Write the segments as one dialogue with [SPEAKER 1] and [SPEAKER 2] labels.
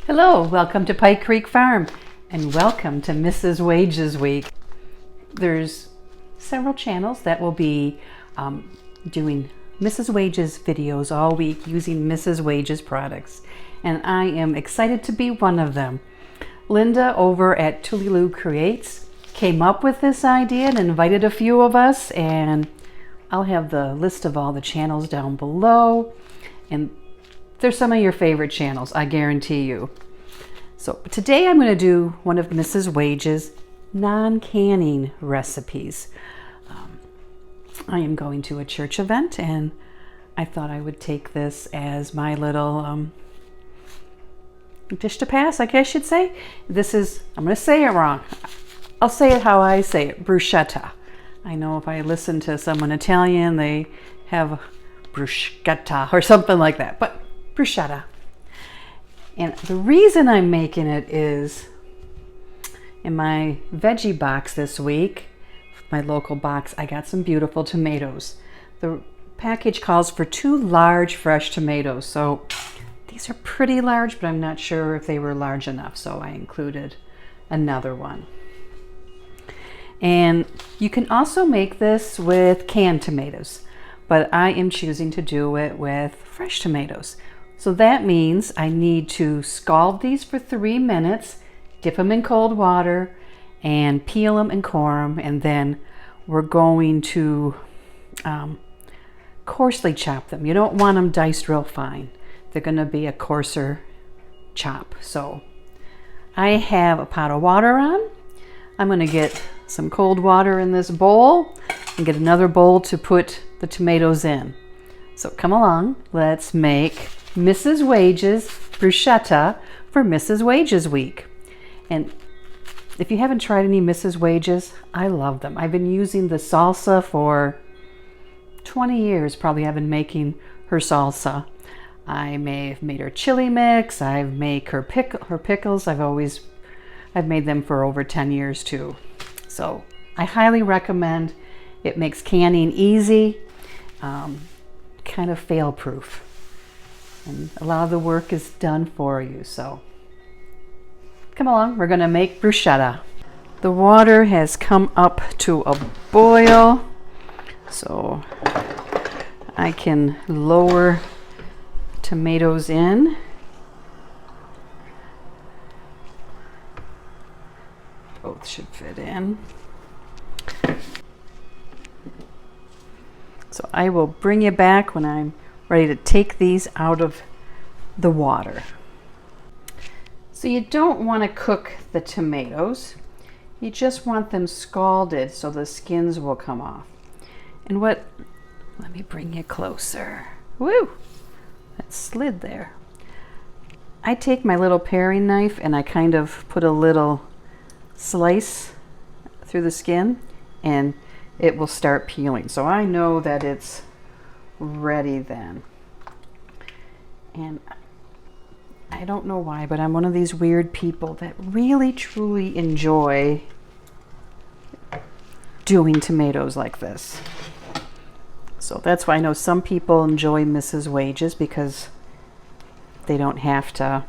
[SPEAKER 1] Hello, welcome to Pike Creek Farm and welcome to Mrs. Wages Week. There's several channels that will be doing Mrs. Wages videos all week using Mrs. Wages products, and I am excited to be one of them. Linda over at Tuliloo Creates came up with this idea and invited a few of us, and I'll have the list of all the channels down below, and they're some of your favorite channels, I guarantee you. So today I'm going to do one of Mrs. Wages' non-canning recipes. I am going to a church event and I thought I would take this as my little dish to pass, I guess you'd say. This is, I'm going to say it wrong. I'll say it how I say it, bruschetta. I know if I listen to someone Italian, they have bruschetta or something like that, but bruschetta. And the reason I'm making it is in my veggie box this week, my local box, I got some beautiful tomatoes. The package calls for 2 large fresh tomatoes, so these are pretty large, but I'm not sure if they were large enough, so I included another one. And you can also make this with canned tomatoes, but I am choosing to do it with fresh tomatoes. So that means I need to scald these for 3 minutes, dip them in cold water, and peel them and core them, and then we're going to coarsely chop them. You don't want them diced real fine. They're going to be a coarser chop. So I have a pot of water on. I'm going to get some cold water in this bowl and get another bowl to put the tomatoes in. So come along, let's make Mrs. Wages bruschetta for Mrs. Wages Week. And if you haven't tried any Mrs. Wages, I love them. I've been using the salsa for 20 years, probably. I've been making her salsa. I may have made her chili mix. I've made her pickles. I've made them for over 10 years too. So I highly recommend. It makes canning easy, kind of fail-proof. And a lot of the work is done for you, so come along, we're gonna make bruschetta. The water has come up to a boil, so I can lower tomatoes in. Both should fit in. So I will bring you back when I'm ready to take these out of the water. So you don't want to cook the tomatoes. You just want them scalded so the skins will come off. And let me bring you closer. Woo! That slid there. I take my little paring knife and I kind of put a little slice through the skin and it will start peeling. So I know that it's ready then. And I don't know why, but I'm one of these weird people that really truly enjoy doing tomatoes like this. So that's why I know some people enjoy Mrs. Wages, because they don't have to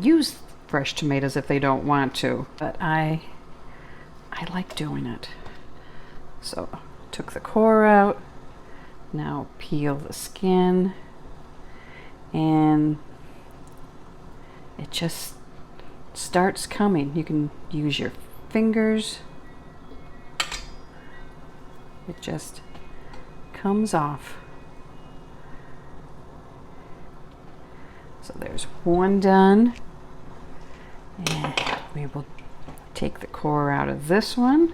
[SPEAKER 1] use fresh tomatoes if they don't want to. But I like doing it. So took the core out. Now peel the skin, and it just starts coming. You can use your fingers. It just comes off. So there's one done, and we will take the core out of this one.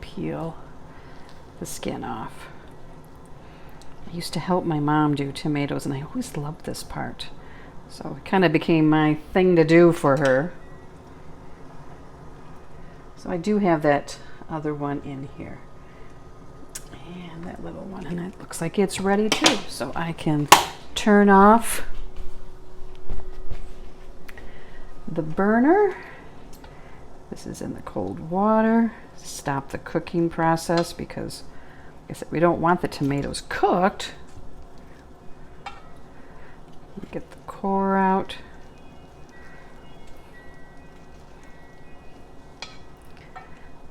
[SPEAKER 1] Peel the skin off. I used to help my mom do tomatoes, and I always loved this part. So it kind of became my thing to do for her. So I do have that other one in here. And that little one, and it looks like it's ready too. So I can turn off the burner. This is in the cold water. Stop the cooking process because I said, we don't want the tomatoes cooked. Get the core out.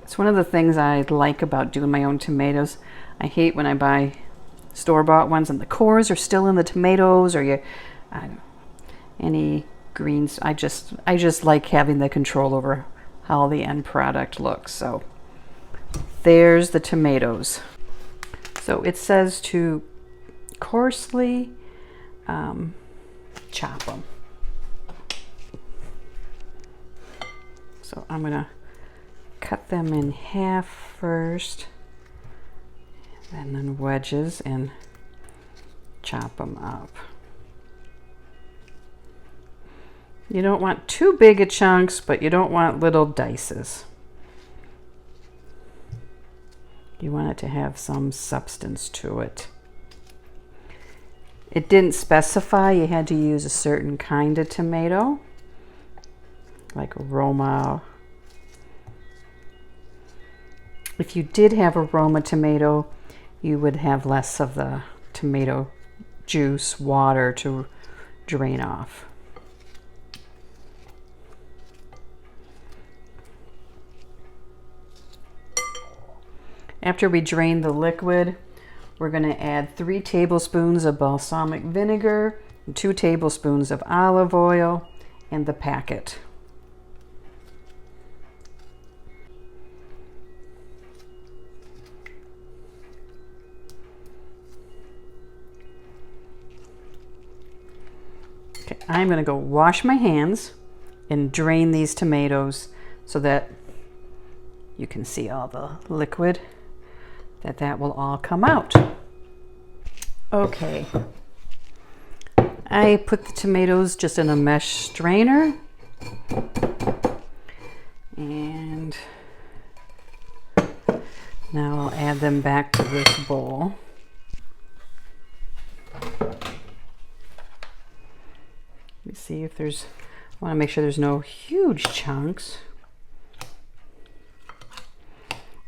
[SPEAKER 1] It's one of the things I like about doing my own tomatoes. I hate when I buy store-bought ones and the cores are still in the tomatoes, or I don't know, any greens. I just like having the control over how the end product looks. So there's the tomatoes. So it says to coarsely chop them. So I'm gonna cut them in half first, and then wedges, and chop them up. You don't want too big a chunks, but you don't want little dices. You want it to have some substance to it. It didn't specify you had to use a certain kind of tomato, like Roma. If you did have a Roma tomato, you would have less of the tomato juice, water to drain off. After we drain the liquid, we're going to add 3 tablespoons of balsamic vinegar, and 2 tablespoons of olive oil, and the packet. Okay, I'm going to go wash my hands and drain these tomatoes so that you can see all the liquid, that will all come out. Okay, I put the tomatoes just in a mesh strainer, and now I'll add them back to this bowl. Let me see if there's, I want to make sure there's no huge chunks.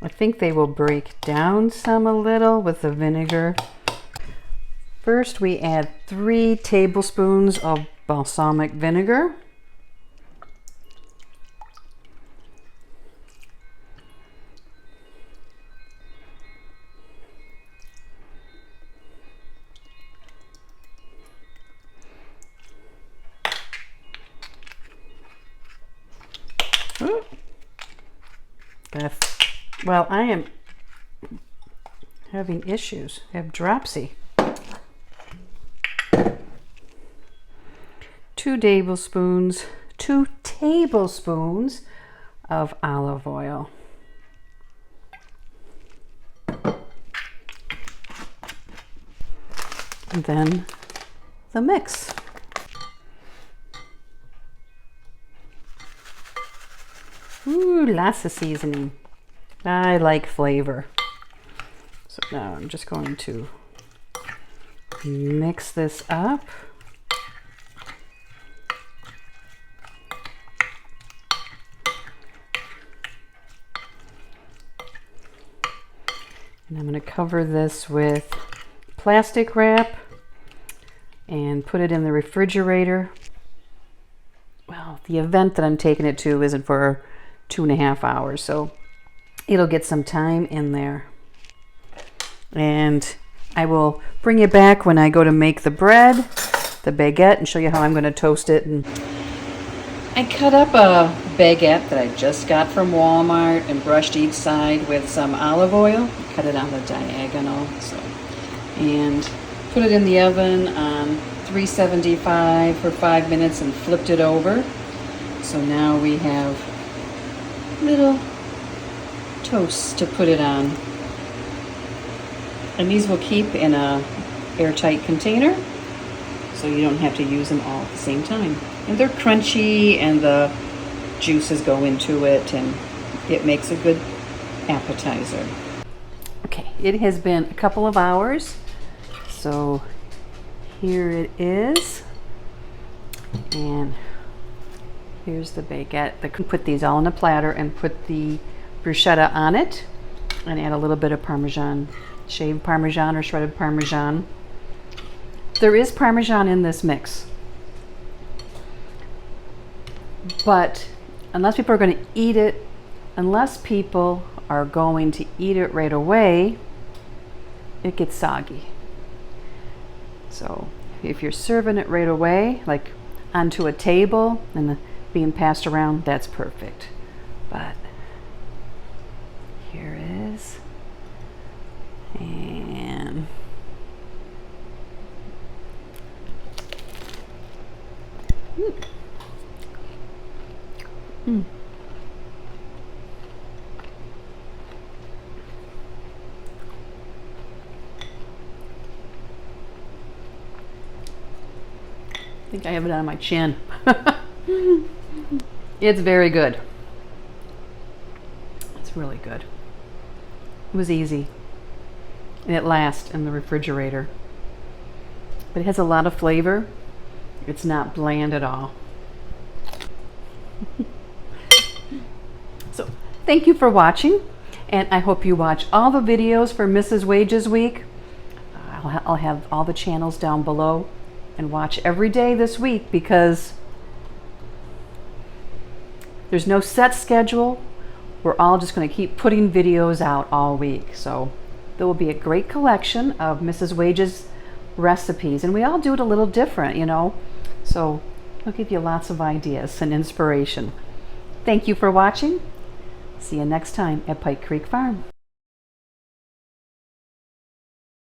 [SPEAKER 1] I think they will break down some a little with the vinegar. First, we add 3 tablespoons of balsamic vinegar. Ooh. Well, I am having issues. I have dropsy. 2 tablespoons of olive oil. And then the mix. Ooh, lots of seasoning. I like flavor. So now I'm just going to mix this up. And I'm going to cover this with plastic wrap and put it in the refrigerator. Well, the event that I'm taking it to isn't for 2.5 hours, so it'll get some time in there. And I will bring you back when I go to make the bread, the baguette, and show you how I'm going to toast it. And I cut up a baguette that I just got from Walmart and brushed each side with some olive oil. Cut it on the diagonal, and put it in the oven on 375 for 5 minutes and flipped it over. So now we have little toasts to put it on. And these will keep in a airtight container, so you don't have to use them all at the same time. And they're crunchy, and the juices go into it, and it makes a good appetizer. Okay, it has been a couple of hours, so here it is. And here's the baguette. I can put these all in a platter and put the bruschetta on it. and add a little bit of Parmesan, shaved Parmesan or shredded Parmesan. There is Parmesan in this mix, but unless people are going to eat it right away, it gets soggy. So if you're serving it right away, like onto a table and being passed around, that's perfect. But here it is. And I think I have it on my chin. It's very good. It's really good. It was easy. And it lasts in the refrigerator. But it has a lot of flavor. It's not bland at all. So, thank you for watching. And I hope you watch all the videos for Mrs. Wages Week. I'll have all the channels down below. And watch every day this week, because there's no set schedule. We're all just going to keep putting videos out all week. So there will be a great collection of Mrs. Wages recipes, and we all do it a little different, you know. So it'll give you lots of ideas and inspiration. Thank you for watching. See you next time at Pike Creek Farm.